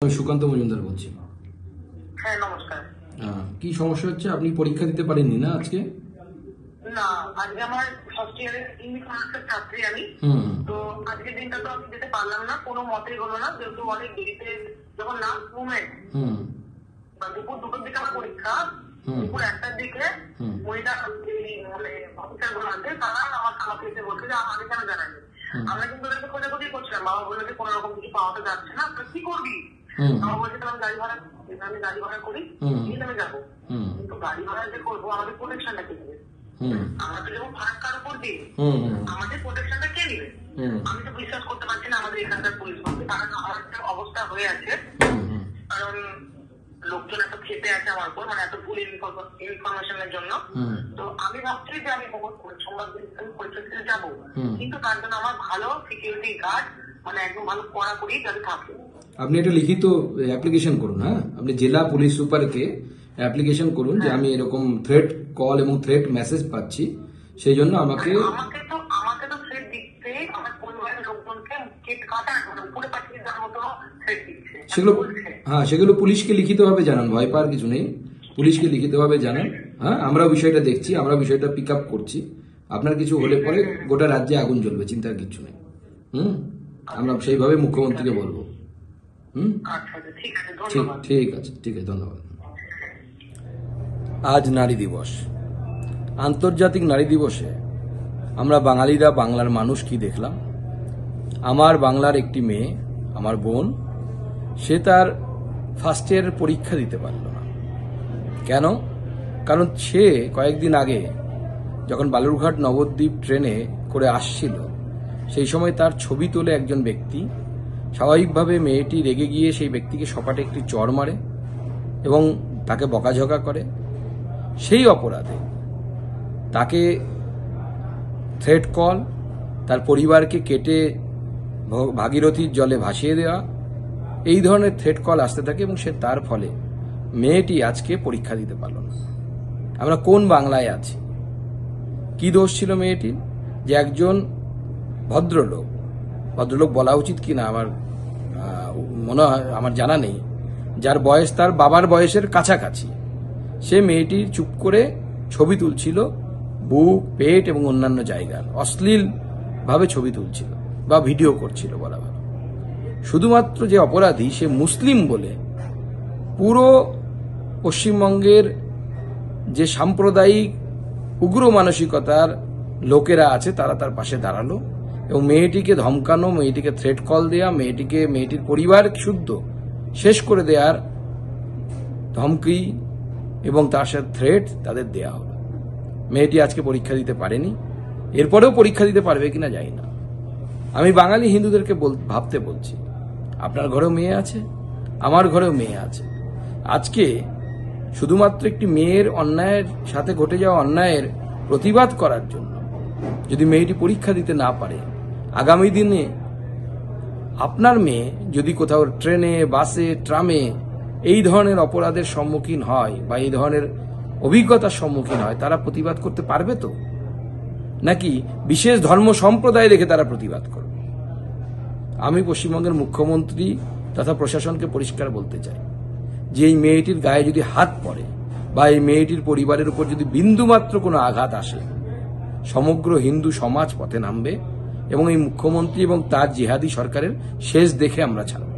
আমি সুকান্ত মজুমদার বলছি। হ্যাঁ, নমস্কার। কি সমস্যা হচ্ছে? আপনি পরীক্ষা দিতে পারেননি না আজকে? না, আজকে আমার ফার্স্ট ইয়ারের ইংলিশ অনার্সের ছাত্রী আমি। তো আজকের দিনটা তো আমি যেতে পারলাম না, কোনো মতেই হলো না, যেহেতু অনেক দেরিতে যখন লাস্ট মুভমেন্ট বা দুপুর 2টোর দিকে আমার পরীক্ষা, দুপুর 1টার দিকে মহিলা মানে অফিসার গুলো আছে, তারা আমাকে এসে বলছে যে আমাকে কেন জানায়নি। আমরা কিন্তু ওদেরকে খোঁজাখুঁজি করছিলাম, বাবা বললো যে কোনো রকম কিছু পাওয়া যাচ্ছে না, তো কি করবি? বাবা বলছে আমি গাড়ি ভাড়া করি, নিয়ে আমি যাবো। কিন্তু গাড়ি ভাড়া যে করবো, আমাদের প্রোটেকশনটা কে নেবে? আমরা তো যেমন ফারাক্কার উপর দিই, আমাদের প্রোটেকশনটা কে নেবে? আমি তো বিশ্বাস করতে পারছি না আমাদের এখানকার পুলিশ বলতে, কারণ আমার একটা অবস্থা হয়ে আছে, কারণ লোকজন এত খেপে আছে আমার উপর, মানে এত ভুল ইনফরমেশনের জন্য। তো আমি ভাবছি যে আমি সোমবার দিন পরীক্ষা যাবো, কিন্তু তার জন্য আমার ভালো সিকিউরিটি গার্ড, মানে একদম ভালো কড়াকড়ি যাতে থাকে। আপনি একটা লিখিত অ্যাপ্লিকেশন করুন। হ্যাঁ, আপনি জেলা পুলিশ সুপারকে অ্যাপ্লিকেশন করুন যে আমি এরকম থ্রেট কল এবং থ্রেট মেসেজ পাচ্ছি, সেই জন্য আমাকে তো থ্রেট দিচ্ছে, আমার পরিবারের লোকজনকে কেট কাটা পুরো পাঠিয়ে দেওয়ার মতো থ্রেট দিচ্ছে। সেগুলো পুলিশকে লিখিতভাবে জানান, ভয় পাওয়ার কিছু নেই, পুলিশকে লিখিতভাবে জানান। হ্যাঁ, আমরা বিষয়টা দেখছি, আমরা বিষয়টা পিক আপ করছি। আপনার কিছু হলে পরে গোটা রাজ্যে আগুন জ্বলবে, চিন্তার কিছু নেই। আমরা সেইভাবে মুখ্যমন্ত্রীকে বলবো। ঠিক আছে, ধন্যবাদ। আজ নারী দিবস, আন্তর্জাতিক নারী দিবসে আমরা বাঙালিরা, বাংলার মানুষ কি দেখলাম? আমার বাংলার একটি মেয়ে, আমার বোন, সে তার ফার্স্ট ইয়ারের পরীক্ষা দিতে পারল না। কেন? কারণ সে কয়েকদিন আগে যখন বালুরঘাট নবদ্বীপ ট্রেনে করে আসছিল, সেই সময় তার ছবি তোলে একজন ব্যক্তি। স্বাভাবিকভাবে মেয়েটি রেগে গিয়ে সেই ব্যক্তিকে সপাটে একটি চড় মারে এবং তাকে বকাঝকা করে। সেই অপরাধে তাকে থ্রেট কল, তার পরিবারকে কেটে ভাগীরথীর জলে ভাসিয়ে দেওয়া, এই ধরনের থ্রেট কল আসতে থাকে এবং তার ফলে মেয়েটি আজকে পরীক্ষা দিতে পারল না। আমরা কোন বাংলায় আছি? কি দোষ ছিল মেয়েটির? যে একজন ভদ্রলোক বলা উচিত কিনা আমার মনে হয়, আমার জানা নেই, যার বয়স তার বাবার বয়সের কাছাকাছি, সে মেয়েটি চুপ করে ছবি তুলছিল বুক, পেট এবং অন্যান্য জায়গার, অশ্লীলভাবে ছবি তুলছিল বা ভিডিও করছিল বলা ভালো। শুধুমাত্র যে অপরাধী সে মুসলিম বলে পুরো পশ্চিমবঙ্গের যে সাম্প্রদায়িক উগ্র মানসিকতার লোকেরা আছে তারা তার পাশে দাঁড়ালো এবং মেয়েটিকে ধমকানো, মেয়েটিকে থ্রেট কল দেয়া, মেয়েটির পরিবার শুদ্ধ শেষ করে দেওয়ার ধমকি এবং তার সাথে থ্রেট তাদের দেয়া হলো। মেয়েটি আজকে পরীক্ষা দিতে পারেনি, এরপরেও পরীক্ষা দিতে পারবে কিনা জানি না। আমি বাঙালি হিন্দুদেরকে ভাবতে বলছি, আপনার ঘরেও মেয়ে আছে, আমার ঘরেও মেয়ে আছে। আজকে শুধুমাত্র একটি মেয়ের অন্যায়ের সাথে ঘটে যাওয়া অন্যায়ের প্রতিবাদ করার জন্য যদি মেয়েটি পরীক্ষা দিতে না পারে, আগামী দিনে আপনার মেয়ে যদি কোথাও ট্রেনে, বাসে, ট্রামে এই ধরনের অপরাধের সম্মুখীন হয় বা এই ধরনের অভিজ্ঞতার সম্মুখীন হয়, তারা প্রতিবাদ করতে পারবে তো? নাকি বিশেষ ধর্ম সম্প্রদায় রেখে তারা প্রতিবাদ করবে? আমি পশ্চিমবঙ্গের মুখ্যমন্ত্রী তথা প্রশাসনকে পরিষ্কার বলতে চাই যে এই মেয়েটির গায়ে যদি হাত পড়ে বা এই মেয়েটির পরিবারের উপর যদি বিন্দুমাত্র কোনো আঘাত আসে, সমগ্র হিন্দু সমাজ পথে নামবে এবং এই মুখ্যমন্ত্রী এবং তার জিহাদি সরকারের শেষ দেখে আমরা ছাড়ব।